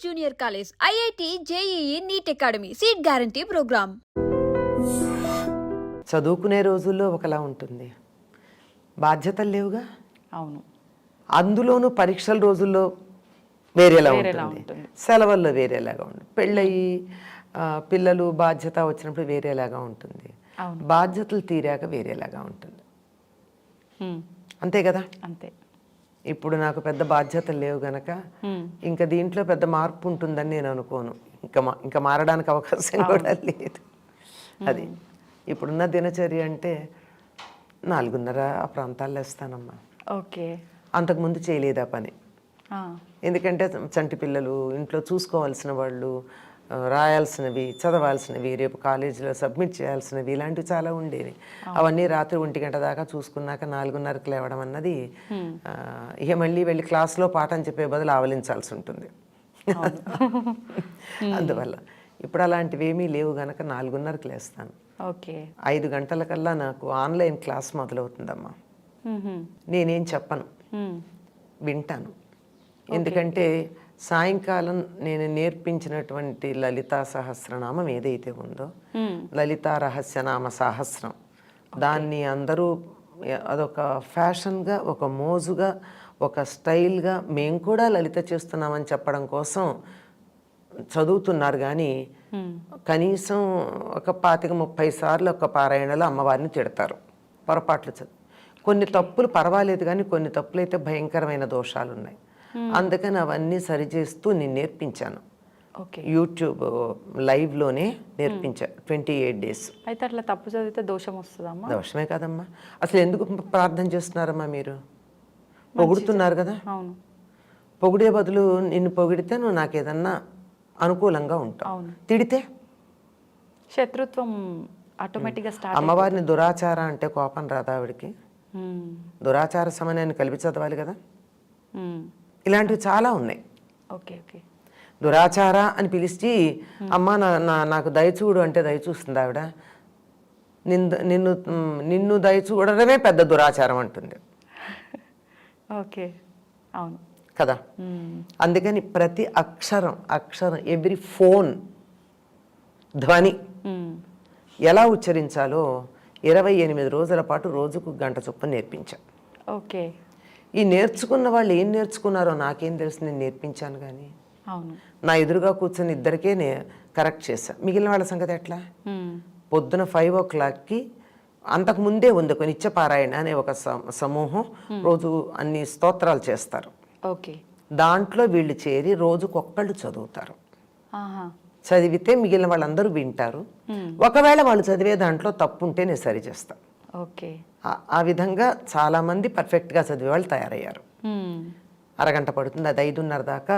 Junior college, IIT, JEE, NEET academy, seat guarantee programme. చదువుకునే రోజుల్లో ఒకలా ఉంటుంది, బాధ్యతలు లేవుగా. అవును. అందులోనూ పరీక్షల రోజుల్లో వేరేలా ఉంటుంది, సెలవుల్లో వేరేలాగా ఉంటుంది, పెళ్ళయి పిల్లలు బాధ్యత వచ్చినప్పుడు వేరేలాగా ఉంటుంది, బాధ్యతలు తీరాక వేరేలాగా ఉంటుంది. అంతే కదా. అంతే. ఇప్పుడు నాకు పెద్ద బాధ్యతలు లేవు గనక ఇంకా దీంట్లో పెద్ద మార్పు ఉంటుందని నేను అనుకోను. ఇంకా మారడానికి అవకాశం కూడా లేదు. అది ఇప్పుడున్న దినచర్య అంటే 4:30 ఆ ప్రాంతాల్లో వేస్తానమ్మా. ఓకే. అంతకుముందు చేయలేదు ఆ పని. ఎందుకంటే చంటి పిల్లలు, ఇంట్లో చూసుకోవాల్సిన వాళ్ళు, రాయాల్సినవి, చదవాల్సినవి, రేపు కాలేజీలో సబ్మిట్ చేయాల్సినవి, ఇలాంటివి చాలా ఉండేవి. అవన్నీ రాత్రి 1 గంట దాకా చూసుకున్నాక 4:30కి లేవడం అన్నది ఇక మళ్ళీ వెళ్ళి క్లాస్లో పాఠం చెప్పే బదులు ఆవలించాల్సి ఉంటుంది. అందువల్ల ఇప్పుడు అలాంటివి ఏమీ లేవు గనక 4:30కి లేస్తాను. ఓకే. 5 గంటలకల్లా నాకు ఆన్లైన్ క్లాస్ మొదలవుతుందమ్మా. నేనేం చెప్పను, వింటాను. ఎందుకంటే సాయంకాలం నేను నేర్పించినటువంటి లలితా సహస్రనామం ఏదైతే ఉందో, లలితా రహస్యనామ సహస్రం, దాన్ని అందరూ అదొక ఫ్యాషన్గా, ఒక మోజుగా, ఒక స్టైల్గా మేము కూడా లలిత చేస్తున్నామని చెప్పడం కోసం చదువుతున్నారు. కానీ కనీసం ఒక 25-30 సార్లు ఒక పారాయణలో అమ్మవారిని తిడతారు, పొరపాట్లు చదువు. కొన్ని తప్పులు పర్వాలేదు, కానీ కొన్ని తప్పులు అయితే భయంకరమైన దోషాలు ఉన్నాయి. అందుకని అవన్నీ సరిచేస్తూ నేను నేర్పించాను. యూట్యూబ్ లైవ్లోనే నేర్పించా 28 days. అయితే అట్లా తప్పు చదివితే దోషం వస్తుందమ్మా? దోషమే కాదమ్మా. అసలు ఎందుకు ప్రార్థన చేస్తున్నారమ్మా? మీరు పొగుడుతున్నారు కదా. అవును. పొగిడే బదులు నిన్ను పొగిడితే నువ్వు నాకు ఏదన్నా అనుకూలంగా ఉంటావు, తిడితే శత్రుత్వం ఆటోమేటిక్గా స్టార్ట్. అమ్మవారిని దురాచార అంటే కోపం రాదా ఆవిడికి? దురాచార సమయాన్ని కలిపి చదవాలి కదా. ఇలాంటివి చాలా ఉన్నాయి. ఓకే. ఓకే. దురాచార అని పిలిచి అమ్మ నాకు దయచూడు అంటే దయచూస్తుంది ఆవిడ. నిన్ను దయచూడడమే పెద్ద దురాచారం అంటుంది. ఓకే. అవును కదా. అందుకని ప్రతి అక్షరం ఎవ్రీ ఫోన్ ధ్వని ఎలా ఉచ్చరించాలో 28 రోజుల పాటు రోజుకు 1 గంట చొప్పున నేర్పించా. ఓకే. ఈ నేర్చుకున్న వాళ్ళు ఏం నేర్చుకున్నారో నాకేం తెలుసు, నేను నేర్పించాను. కానీ అవును, నా ఎదురుగా కూర్చొని ఇద్దరికే కరెక్ట్ చేశా. మిగిలిన వాళ్ళ సంగతి ఎట్లా? పొద్దున 5 o'clockకి అంతకుముందే ఉంది ఒక నిత్యపారాయణ అనే ఒక సమూహం, రోజు అన్ని స్తోత్రాలు చేస్తారు. ఓకే. దాంట్లో వీళ్ళు చేరి రోజుకొక్కళ్ళు చదువుతారు. చదివితే మిగిలిన వాళ్ళందరూ వింటారు. ఒకవేళ వాళ్ళు చదివే దాంట్లో తప్పు ఉంటే నేను సరి చేస్తా. ఓకే. ఆ విధంగా చాలామంది పర్ఫెక్ట్గా చదివే వాళ్ళు తయారయ్యారు. 1 గంట పడుతుంది. అది 5:30 దాకా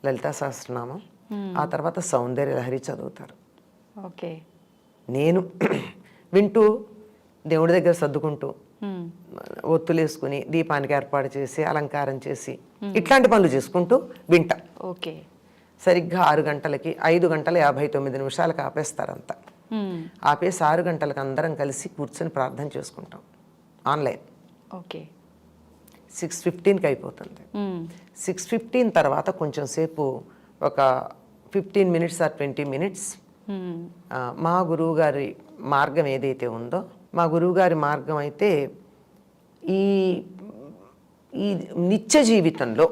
లలితా సహస్రనామం, ఆ తర్వాత సౌందర్య లహరి చదువుతారు. ఓకే. నేను వింటూ దేవుడి దగ్గర సర్దుకుంటూ ఒత్తులేసుకుని దీపానికి ఏర్పాటు చేసి అలంకారం చేసి ఇట్లాంటి పనులు చేసుకుంటూ వింటా. ఓకే. సరిగ్గా 6 గంటలకి 5:59 ఆపేస్తారంతా. ఆపేసి 6 గంటలకు అందరం కలిసి కూర్చొని ప్రార్థన చేసుకుంటాం ఆన్లైన్. ఓకే. 6:15కి అయిపోతుంది. 6:15 తర్వాత కొంచెం సేపు ఒక 15 minutes or 20 minutes మా గురువుగారి మార్గం ఏదైతే ఉందో, మా గురువుగారి మార్గం అయితే ఈ నిత్య జీవితంలో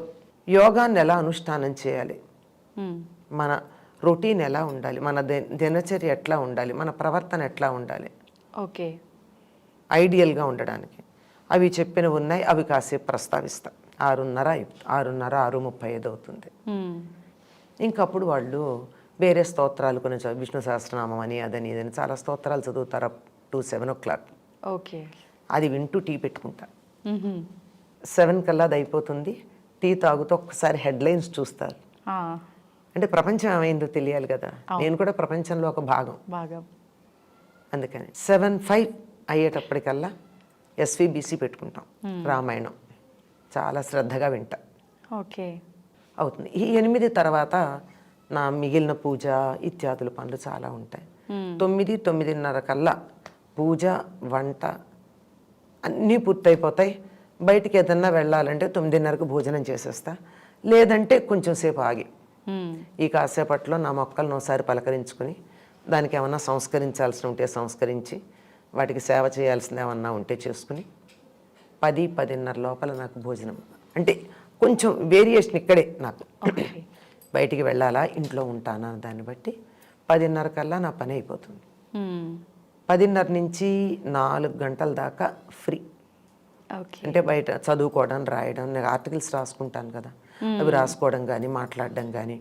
యోగాన్ని ఎలా అనుష్ఠానం చేయాలి, మన రొటీన్ ఎలా ఉండాలి, మన దినచర్య ఎట్లా ఉండాలి, మన ప్రవర్తన ఎట్లా ఉండాలి, ఓకే, ఐడియల్గా ఉండడానికి అవి చెప్పినవి ఉన్నాయి. అవి కాసేపు ప్రస్తావిస్తా. 6:30 అవుతుంది. ఇంకప్పుడు వాళ్ళు వేరే స్తోత్రాలు కొన్ని విష్ణు సహస్రనామం అని అదని ఇదని చాలా స్తోత్రాలు చదువుతారు అప్ టు 7 o'clock. ఓకే. అది వింటూ టీ పెట్టుకుంటా. 7 కల్లా అది అయిపోతుంది. టీ తాగుతూ ఒక్కసారి హెడ్లైన్స్ చూస్తారు. అంటే ప్రపంచం ఏమైందో తెలియాలి కదా, నేను కూడా ప్రపంచంలో ఒక భాగం. అందుకని 7:05 అయ్యేటప్పటికల్లా SVBC పెట్టుకుంటాం, రామాయణం చాలా శ్రద్ధగా వింటా. ఓకే. అవుతుంది. ఈ 8 తర్వాత నా మిగిలిన పూజ ఇత్యాదుల పనులు చాలా ఉంటాయి. 9-9:30 కల్లా పూజ వంట అన్నీ పూర్తయిపోతాయి. బయటికి ఏదన్నా వెళ్ళాలంటే 9:30కు భోజనం చేసేస్తా. లేదంటే కొంచెం సేపు ఆగి ఈ కాసేపట్లో నా మొక్కలను ఒకసారి పలకరించుకుని దానికి ఏమన్నా సంస్కరించాల్సి ఉంటే సంస్కరించి వాటికి సేవ చేయాల్సింది ఏమన్నా ఉంటే చేసుకుని 10-10:30 లోపల నాకు భోజనం. అంటే కొంచెం వేరియేషన్ ఇక్కడే నాకు. బయటికి వెళ్ళాలా ఇంట్లో ఉంటానా దాన్ని బట్టి 10:30 కల్లా నా పని అయిపోతుంది. 10:30 నుంచి 4 గంటల దాకా ఫ్రీ. అంటే బయట చదువుకోవడం, రాయడం, నేను ఆర్టికల్స్ రాసుకుంటాను కదా, అవి రాసుకోవడం కానీ మాట్లాడడం కానీ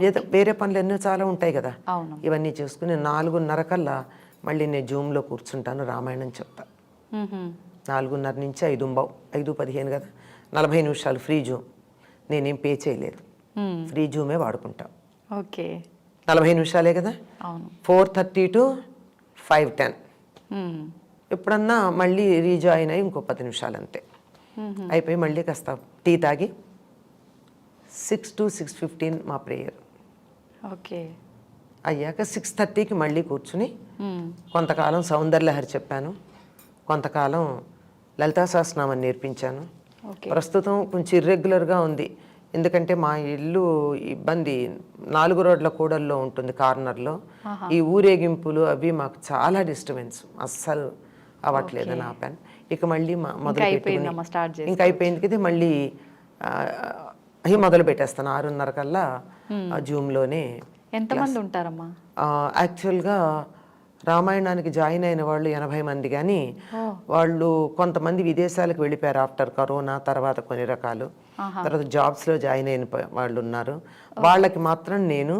ఏదో వేరే పనులు ఎన్నో చాలా ఉంటాయి కదా, ఇవన్నీ చేసుకుని 4:30 కల్లా మళ్ళీ నేను జూమ్లో కూర్చుంటాను, రామాయణం చెప్తా. 4:30 నుంచి 5:15 కదా, 40 నిమిషాలు ఫ్రీ జూమ్. నేనేం పే చేయలేదు, ఫ్రీ జూమే వాడుకుంటాం. ఓకే, 40 నిమిషాలే కదా. 4:30 to 5:10. ఎప్పుడన్నా మళ్ళీ రీజాయిన్ అయ్యి ఇంకో 10 నిమిషాలు అంతే అయిపోయి మళ్ళీ కాస్త టీ తాగి 6 to 6:15 మా ప్రేయర్. ఓకే, అయ్యాక 6:30కి మళ్ళీ కూర్చుని కొంతకాలం సౌందర్యలహరి చెప్పాను, కొంతకాలం లలితా సహస్రనామం నేర్పించాను. ప్రస్తుతం కొంచెం ఇర్రెగ్యులర్గా ఉంది, ఎందుకంటే మా ఇల్లు ఇబ్బంది 4 రోడ్ల కూడల్లో ఉంటుంది, కార్నర్లో. ఈ ఊరేగింపులు అవి మాకు చాలా డిస్టర్బెన్స్, అస్సలు అవ్వట్లేదు నా పని. ఇక మళ్ళీ మొదలు పెట్టుకుని ఇంకా అయిపోయింది కదా, మళ్ళీ అవి మొదలు పెట్టేస్తాను 6:30 కల్లా జూమ్లోనే. ఎంతమంది ఉంటారమ్మా? యాక్చువల్గా రామాయణానికి జాయిన్ అయిన వాళ్ళు 80 మంది, కానీ వాళ్ళు కొంతమంది విదేశాలకు వెళ్ళిపోయారు ఆఫ్టర్ కరోనా తర్వాత కొన్ని రకాలు, తర్వాత జాబ్స్లో జాయిన్ అయిన వాళ్ళు ఉన్నారు. వాళ్ళకి మాత్రం నేను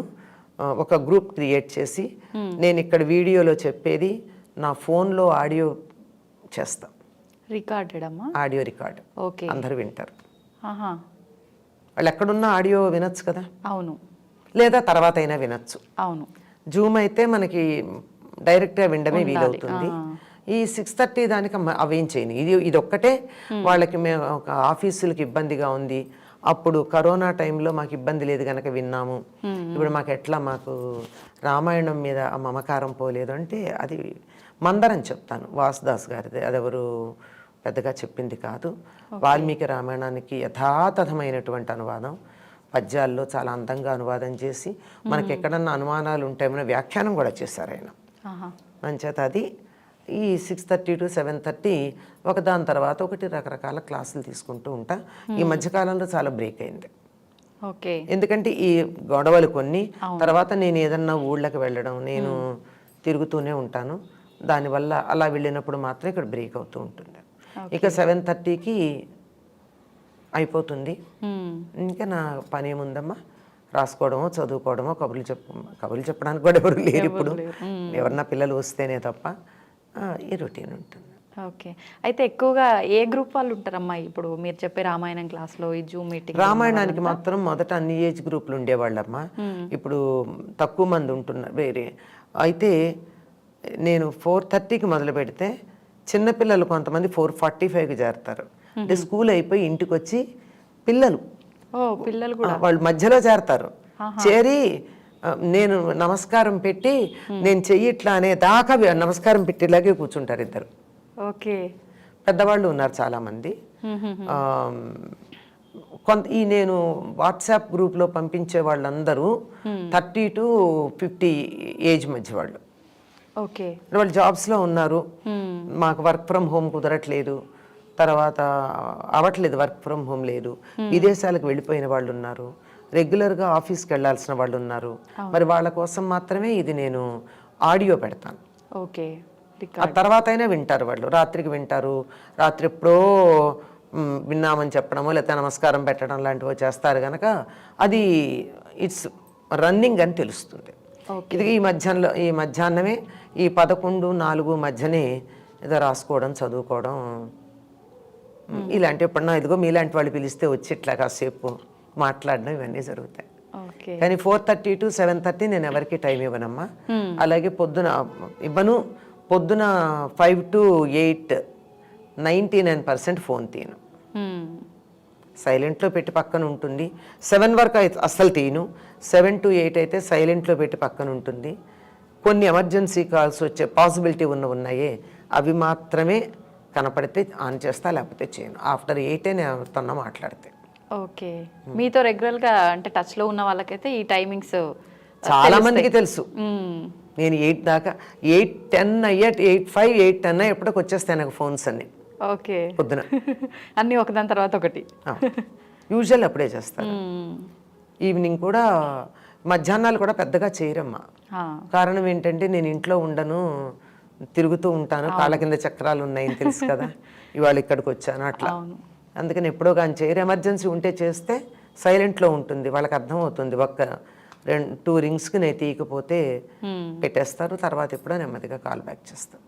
ఒక గ్రూప్ క్రియేట్ చేసి నేను ఇక్కడ వీడియోలో చెప్పేది నా ఫోన్లో ఆడియో చేస్తా, రికార్డెడ్ అమ్మా, ఆడియో రికార్డ్. ఓకే, అందరూ వింటారు. వాళ్ళు ఎక్కడున్నా ఆడియో వినొచ్చు కదా. అవును, లేదా తర్వాత అయినా వినొచ్చు. అవును, జూమ్ అయితే మనకి డైరెక్ట్గా వినడమే వీలవుతుంది. ఈ 6:30 దానికి అవేం చేయను, ఇది ఒక్కటే వాళ్ళకి మేము ఒక ఆఫీసులకి ఇబ్బందిగా ఉంది. అప్పుడు కరోనా టైంలో మాకు ఇబ్బంది లేదు కనుక విన్నాము. ఇప్పుడు మాకు ఎట్లా, మాకు రామాయణం మీద మమకారం పోలేదు అంటే అది మందరం చెప్తాను, వాసుదాస్ గారిది, అదెవరు పెద్దగా చెప్పింది కాదు. వాల్మీకి రామాయణానికి యథాతథమైనటువంటి అనువాదం, పద్యాల్లో చాలా అందంగా అనువాదం చేసి మనకి ఎక్కడన్నా అనుమానాలు ఉంటాయేమో వ్యాఖ్యానం కూడా చేశారు ఆయన. మంచేత అది ఈ 6:30 to 7:30 ఒకదాని తర్వాత ఒకటి రకరకాల క్లాసులు తీసుకుంటూ ఉంటా. ఈ మధ్యకాలంలో చాలా బ్రేక్ అయింది, ఎందుకంటే ఈ గొడవలు కొన్ని, తర్వాత నేను ఏదన్నా ఊళ్ళకి వెళ్ళడం, నేను తిరుగుతూనే ఉంటాను, దానివల్ల అలా వెళ్ళినప్పుడు మాత్రం ఇక్కడ బ్రేక్ అవుతూ ఉంటుంది. ఇక 7:30కి అయిపోతుంది. ఇంకా నా పని ఏముందమ్మా, రాసుకోవడమో చదువుకోవడమో, కబుర్లు చెప్పడానికి కూడా ఎవరు లేరు ఇప్పుడు, ఎవరన్నా పిల్లలు వస్తేనే తప్ప ఈ రొటీన్ ఉంటుంది. ఓకే, అయితే ఎక్కువగా ఏ గ్రూప్ వాళ్ళు ఉంటారమ్మా ఇప్పుడు మీరు చెప్పే రామాయణం క్లాస్లో, ఈ జూమ్ మీటింగ్? రామాయణానికి మాత్రం మొదట అన్ని ఏజ్ గ్రూపులు ఉండేవాళ్ళమ్మా, ఇప్పుడు తక్కువ మంది ఉంటున్నారు వేరే. అయితే నేను 4:30కి మొదలు పెడితే చిన్నపిల్లలు కొంతమంది 4:45కి చేరతారు. అంటే స్కూల్ అయిపోయి ఇంటికి వచ్చి పిల్లలు వాళ్ళు మధ్యలో చేరతారు. చేరి నేను నమస్కారం పెట్టి నేను చెయ్యిట్లా అనే దాకా నమస్కారం పెట్టేలాగే కూర్చుంటారు ఇద్దరు. ఓకే, పెద్దవాళ్ళు ఉన్నారు చాలామంది. ఈ నేను వాట్సాప్ గ్రూప్లో పంపించే వాళ్ళందరూ 30 to 50 ఏజ్ మధ్య వాళ్ళు. ఓకే, వాళ్ళు జాబ్స్లో ఉన్నారు, మాకు వర్క్ ఫ్రమ్ హోమ్ కుదరట్లేదు, తర్వాత అవ్వట్లేదు, వర్క్ ఫ్రమ్ హోమ్ లేదు, విదేశాలకు వెళ్ళిపోయిన వాళ్ళు ఉన్నారు, రెగ్యులర్గా ఆఫీస్కి వెళ్ళాల్సిన వాళ్ళు ఉన్నారు. మరి వాళ్ళ కోసం మాత్రమే ఇది నేను ఆడియో పెడతాను. ఓకే, ఆ తర్వాత అయినా వింటారు వాళ్ళు, రాత్రికి వింటారు. రాత్రి ఎప్పుడో విన్నామని చెప్పడమో లేకపోతే నమస్కారం పెట్టడం లాంటివో చేస్తారు కనుక అది ఇట్స్ రన్నింగ్ అని తెలుస్తుంది. ఇది ఈ మధ్యాహ్నమే ఈ 11-4 మధ్యనే ఏదో రాసుకోవడం, చదువుకోవడం ఇలాంటి, ఎప్పుడన్నా ఇదిగో మీలాంటి వాళ్ళు పిలిస్తే వచ్చి ఇట్లా కాసేపు మాట్లాడడం ఇవన్నీ జరుగుతాయి. కానీ 4:30 to 7:30 నేను ఎవరికి టైం ఇవ్వనమ్మా. అలాగే పొద్దున ఇవ్వను, పొద్దున 5 to 8 99% ఫోన్ తీయను, సైలెంట్లో పెట్టి పక్కన ఉంటుంది. 7 వరకు అయితే అస్సలు తీయను, 7 to 8 అయితే సైలెంట్లో పెట్టి పక్కన ఉంటుంది. కొన్ని ఎమర్జెన్సీ కాల్స్ వచ్చే పాసిబిలిటీ ఉన్నాయే అవి మాత్రమే కనపడితే ఆన్ చేస్తా, లేకపోతే చేయను. ఆఫ్టర్ 8 నేను ఎవరితోన్నా మాట్లాడితే. ఓకే, మీతో రెగ్యులర్ గా అంటే టచ్ లో ఉన్న వాళ్ళకైతే ఈ టైమింగ్స్ చాలా మందికి తెలుసు. నేను 8 దాకా 8:10 అయ్యా 8:05 8:10 ఎప్పటికి వచ్చేస్తాయి నాకు ఫోన్స్ అన్ని ఓకే పొద్దున. అన్ని ఒకదాని తర్వాత ఒకటి. యూజువల్ అప్పుడే చేస్తాను. ఈవినింగ్ కూడా మధ్యాహ్నాలు కూడా పెద్దగా చేయరమ్మా. కారణం ఏంటంటే నేను ఇంట్లో ఉండను, తిరుగుతూ ఉంటాను, కాళ్ళ కింద చక్రాలు ఉన్నాయని తెలుసు కదా, ఇవాళ ఇక్కడికి వచ్చాను అట్లా. అందుకని ఎప్పుడో కానీ చేయరు. ఎమర్జెన్సీ ఉంటే చేస్తే సైలెంట్లో ఉంటుంది, వాళ్ళకి అర్థమవుతుంది. 2 రింగ్స్కి నేను తీయకపోతే పెట్టేస్తారు, తర్వాత ఎప్పుడో నెమ్మదిగా కాల్ బ్యాక్ చేస్తారు.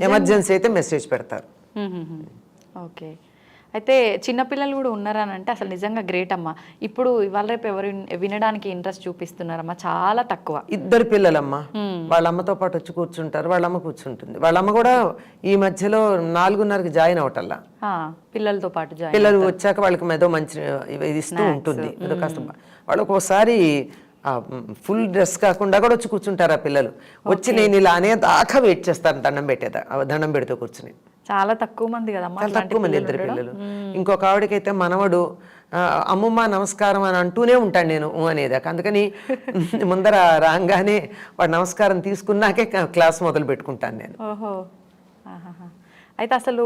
ఎమర్జెన్సీ అయితే మెసేజ్ పెడతారు. ఓకే, అయితే చిన్నపిల్లలు కూడా ఉన్నారని అంటే అసలు నిజంగా గ్రేట్ అమ్మా. ఇప్పుడు ఇవాళ రేపు ఎవరు వినడానికి ఇంట్రెస్ట్ చూపిస్తున్నారమ్మా? చాలా తక్కువ. 2 పిల్లలమ్మా, వాళ్ళ అమ్మతో పాటు వచ్చి కూర్చుంటారు, వాళ్ళ అమ్మ కూర్చుంటుంది. వాళ్ళ అమ్మ కూడా ఈ మధ్యలో 4:30కి జాయిన్ అవటల్లా, పిల్లలతో పాటు పిల్లలు వచ్చాక వాళ్ళకి ఏదో మంచి ఇది ఇస్తూ ఉంటుంది. ఏదో కాస్త వాళ్ళు ఒక్కోసారి ఫుల్ డ్రెస్ కాకుండా కూడా వచ్చి కూర్చుంటారు ఆ పిల్లలు. వచ్చి నేను ఇలా అనేదాకా వెయిట్ చేస్తాను, దండం పెడుతూ కూర్చుని. చాలా తక్కువ మంది కదమ్మా, చాలా తక్కువ మంది 2 పిల్లలు. ఇంకొక ఆవిడకైతే మనవడు అమ్మమ్మ నమస్కారం అని అంటూనే ఉంటాను నేను అనేదాకా. అందుకని ముందర రాగానే వాడు నమస్కారం తీసుకున్నాకే క్లాస్ మొదలు పెట్టుకుంటాను నేను. ఓహో, అయితే అసలు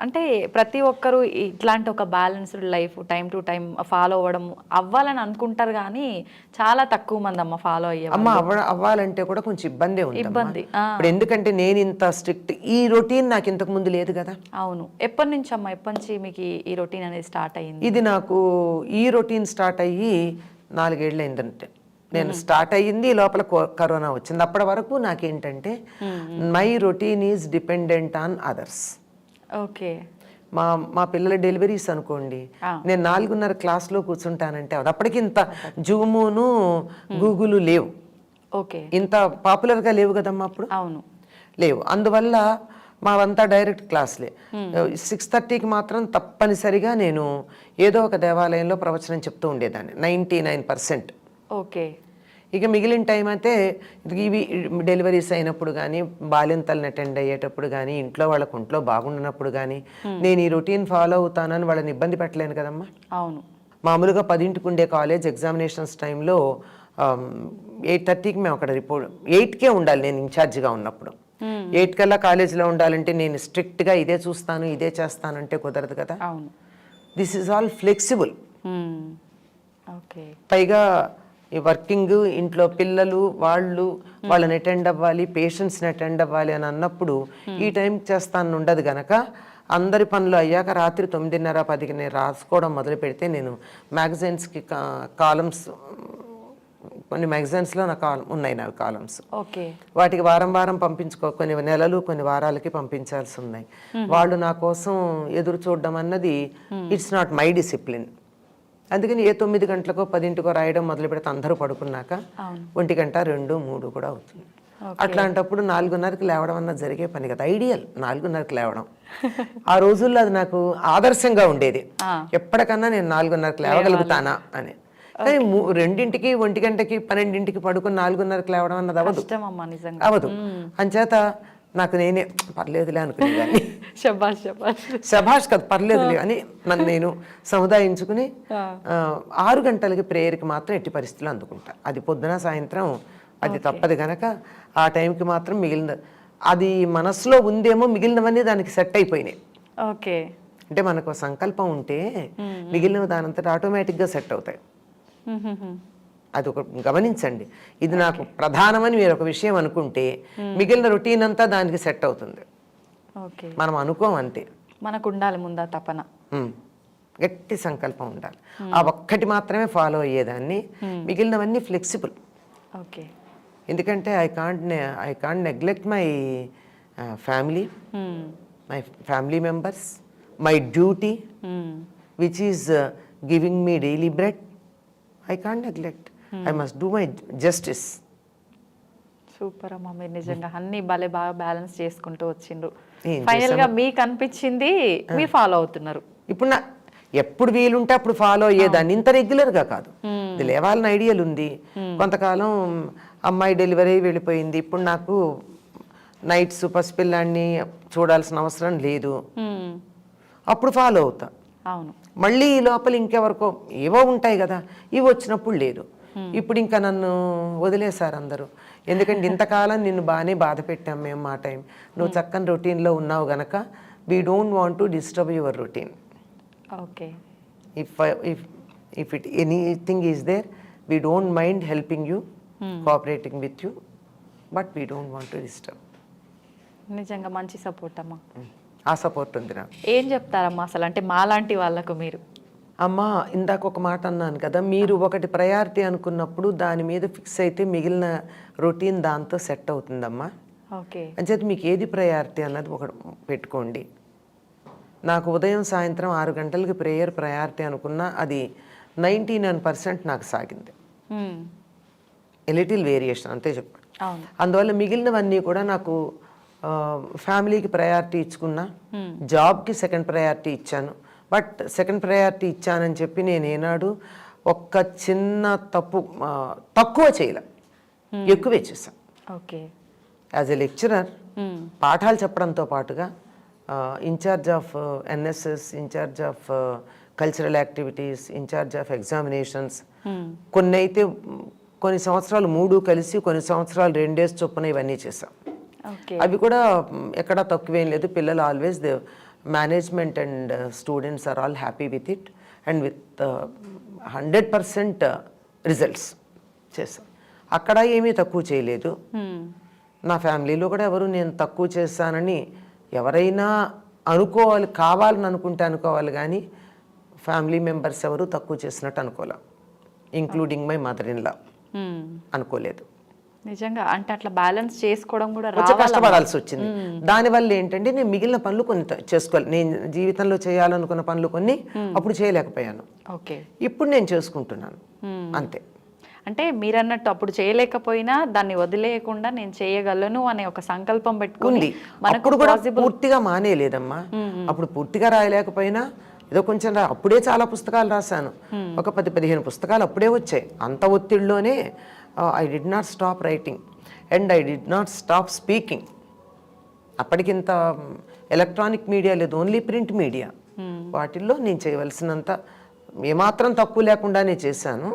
అంటే ప్రతి ఒక్కరు ఇట్లాంటి ఒక balanced life time to time follow అవ్వాలని అనుకుంటారు, కానీ చాలా తక్కువ మంది అమ్మ ఫాలో అయ్యారు. అవ్వాలంటే కూడా కొంచెం ఇబ్బంది. ఇప్పుడు ఎందుకంటే నేను ఇంత స్ట్రిక్ట్, ఈ రొటీన్ నాకు ఇంతకు ముందు లేదు కదా. అవును, ఎప్పటి నుంచి అమ్మ, ఎప్పటి నుంచి మీకు ఈ రొటీన్ అనేది స్టార్ట్ అయ్యింది? ఇది నాకు ఈ రొటీన్ స్టార్ట్ అయ్యి 4 ఏళ్ళు అయిందంటే. నేను స్టార్ట్ అయ్యింది లోపల కరోనా వచ్చింది. అప్పటి వరకు నాకేంటంటే my routine is dependent on others. Okay, మా పిల్లల డెలివరీస్ అనుకోండి, నేను 4:30 క్లాస్లో కూర్చుంటానంటే అప్పటికి ఇంత జూమును గూగుల్ లేవు, ఓకే, ఇంత పాపులర్గా లేవు కదమ్మా అప్పుడు. అవును, లేవు. అందువల్ల మావంతా డైరెక్ట్ క్లాస్లే. 6:30కి మాత్రం తప్పనిసరిగా నేను ఏదో ఒక దేవాలయంలో ప్రవచనం చెప్తూ ఉండేదాన్ని 99%. ఓకే, ఇక మిగిలిన టైం అయితే ఇవి డెలివరీస్ అయినప్పుడు కానీ, బాలింతలను అటెండ్ అయ్యేటప్పుడు కానీ, ఇంట్లో వాళ్ళకు ఒంట్లో బాగుండినప్పుడు కానీ నేను ఈ రొటీన్ ఫాలో అవుతానని వాళ్ళని ఇబ్బంది పెట్టలేను కదమ్మా. అవును, మామూలుగా 10ంటికి ఉండే కాలేజ్ ఎగ్జామినేషన్స్ టైంలో 8:30కి మేము అక్కడ రిపోర్ట్ 8కే ఉండాలి నేను ఇన్ఛార్జిగా ఉన్నప్పుడు. 8 కల్లా కాలేజీలో ఉండాలంటే నేను స్ట్రిక్ట్గా ఇదే చూస్తాను ఇదే చేస్తానంటే కుదరదు కదా. అవును, this is all flexible. Okay, పైగా ఈ వర్కింగ్, ఇంట్లో పిల్లలు వాళ్ళని అటెండ్ అవ్వాలి, పేషెంట్స్ని అటెండ్ అవ్వాలి అని అన్నప్పుడు ఈ టైంకి చేస్తాను ఉండదు గనక అందరి పనులు అయ్యాక రాత్రి 9:30 10కి నేను రాసుకోవడం మొదలు పెడితే నేను మ్యాగజైన్స్కి కాలమ్స్, కొన్ని మ్యాగజైన్స్లో నా ఉన్నాయి నా కాలమ్స్. ఓకే, వాటికి వారం కొన్ని నెలలు కొన్ని వారాలకి పంపించాల్సి ఉన్నాయి. వాళ్ళు నా కోసం ఎదురు చూడడం అన్నది ఇట్స్ నాట్ మై డిసిప్లిన్. అందుకని 9 గంటలకో 10ంటికో రాయడం మొదలు పెడితే అందరూ పడుకున్నాక 1 గంట 2 3 కూడా అవుతుంది. అట్లాంటప్పుడు 4:30కి లేవడం అన్నది జరిగే పని కదా. ఐడియల్ 4:30కి లేవడం. ఆ రోజుల్లో అది నాకు ఆదర్శంగా ఉండేది. ఎప్పటికన్నా నేను 4:30కి లేవగలుగుతానా అని. కానీ 2ంటికి 1 గంటకి 12ంటికి పడుకుని 4:30కి లేవడం అన్నది అవదు. అంచేత నాకు నేనే పర్లేదులే అనుకునేదాన్ని. శభాష్ కదా, పర్లేదులే అని నన్ను నేను సముదాయించుకుని 6 గంటలకి ప్రేయర్కి మాత్రం ఎట్టి పరిస్థితులు అందుకుంటా. అది పొద్దున సాయంత్రం అది తప్పదు గనక ఆ టైంకి మాత్రం అది మనసులో ఉందేమో, మిగిలినవన్నీ దానికి సెట్ అయిపోయినాయి. ఓకే, అంటే మనకు సంకల్పం ఉంటే మిగిలినవి దానంతట ఆటోమేటిక్గా సెట్ అవుతాయి. అది ఒక గమనించండి. ఇది నాకు ప్రధానమని మీరు ఒక విషయం అనుకుంటే మిగిలిన రొటీన్ అంతా దానికి సెట్ అవుతుంది. మనం అనుకోం అంతే, మనకు ఉండాలి ముందా తపన, గట్టి సంకల్పం ఉండాలి. ఆ ఒక్కటి మాత్రమే ఫాలో అయ్యేదాన్ని, మిగిలినవన్నీ ఫ్లెక్సిబుల్. ఓకే, ఎందుకంటే I can't neglect my family members, my duty which is giving me daily bread. I can't neglect. I must do my justice. Super అమ్మా, మీరు నిజంగా అన్ని బాగా బ్యాలెన్స్ చేసుకుంటూ వచ్చిండ్రు. ఫైనల్ గా మీకు అనిపించింది మీరు ఫాలో అవుతున్నారు. ఇప్పుడు ఎప్పుడు వీలుంటే అప్పుడు ఫాలో అయ్యేదాన్ని, ఇంత రెగ్యులర్గా కాదు. ఇది లేవాలని ఐడియల్ ఉంది. కొంతకాలం అమ్మాయి డెలివరీ వెళ్ళిపోయింది. ఇప్పుడు నాకు నైట్స్ పసిపిల్లాన్ని చూడాల్సిన అవసరం లేదు, అప్పుడు ఫాలో అవుతా. అవును. మళ్ళీ ఈ లోపల ఇంకెవరికో ఏవో ఉంటాయి కదా, ఇవి వచ్చినప్పుడు లేదు. ఇప్పుడు ఇంకా నన్ను వదిలేశారు అందరూ. ఎందుకంటే ఇంతకాలం నిన్ను బాగానే బాధ పెట్టాం మేము మా టైం, నువ్వు చక్కని రొటీన్లో ఉన్నావు గనక we don't want to disturb your routine. Okay. If anything is there, we don't mind helping you, cooperating with you, but we don't want to disturb. నిజంగా మంచి సపోర్ట్ అమ్మా. ఆ సపోర్ట్ ఉంది నాకు. ఏం చెప్తారమ్మా అసలు, అంటే మాలాంటి వాళ్ళకు మీరు? అమ్మా, ఇందాక ఒక మాట అన్నాను కదా, మీరు ఒకటి ప్రయారిటీ అనుకున్నప్పుడు దాని మీద ఫిక్స్ అయితే మిగిలిన రొటీన్ దాంతో సెట్ అవుతుందమ్మా. ఓకే. అంచేత మీకు ఏది ప్రయారిటీ అన్నది ఒకటి పెట్టుకోండి. నాకు ఉదయం సాయంత్రం 6 గంటలకి ప్రేయర్ ప్రయారిటీ అనుకున్నా అది 99% నాకు సాగింది. లిటిల్ వేరియేషన్ అంతే చెప్పండి. అవును. అందువల్ల మిగిలినవన్నీ కూడా నాకు ఫ్యామిలీకి ప్రయారిటీ ఇచ్చుకున్నా, జాబ్కి సెకండ్ ప్రయారిటీ ఇచ్చాను. బట్ సెకండ్ ప్రయారిటీ ఇచ్చానని చెప్పి నేను ఏనాడు ఒక్క చిన్న తక్కువ చేయలే, ఎక్కువే చేశాను. ఓకే. యాజ్ ఎ లెక్చరర్ పాఠాలు చెప్పడంతో పాటుగా in charge of NSS, in charge of cultural activities, in charge of examinations, కొన్ని అయితే కొన్ని సంవత్సరాలు 3 కలిసి, కొన్ని సంవత్సరాలు 2 డేస్ చొప్పున ఇవన్నీ చేశాం. అవి కూడా ఎక్కడా తక్కువేం లేదు. పిల్లలు always the management and students are all happy with it and with 100% results చేశాం. అక్కడ ఏమీ తక్కువ చేయలేదు. నా ఫ్యామిలీలో కూడా ఎవరు నేను తక్కువ చేశానని ఎవరైనా అనుకోవాలి, కావాలని అనుకుంటే అనుకోవాలి, కానీ ఫ్యామిలీ మెంబర్స్ ఎవరు తక్కువ చేసినట్టు అనుకోలే, including my mother in law అనుకోలేదు. నిజంగా అంటే అట్లా బ్యాలెన్స్ చేసుకోవడం కూడా కొంచెం కష్టపడాల్సి వచ్చింది. దానివల్ల ఏంటంటే నేను మిగిలిన పనులు కొన్ని చేసుకోవాలి. నేను జీవితంలో చేయాలనుకున్న పనులు కొన్ని అప్పుడు చేయలేకపోయాను. ఓకే. ఇప్పుడు నేను చేసుకుంటున్నాను అంతే. అంటే మీరన్నట్టు అప్పుడు చేయలేకపోయినా దాన్ని వదిలేయకుండా నేను చేయగలను అనే ఒక సంకల్పం పెట్టుకుంది. అప్పుడు కూడా పూర్తిగా మానేలేదమ్మా. అప్పుడు పూర్తిగా రాయలేకపోయినా ఏదో కొంచెం అప్పుడే చాలా పుస్తకాలు రాశాను. ఒక 10-15 పుస్తకాలు అప్పుడే వచ్చాయి. అంత ఒత్తిడిలోనే I did not stop writing and I did not stop speaking. అప్పటికింత ఎలక్ట్రానిక్ మీడియా లేదు, ఓన్లీ ప్రింట్ మీడియా. వాటిల్లో నేను చేయవలసినంత ఏమాత్రం తక్కువ లేకుండానే చేశాను.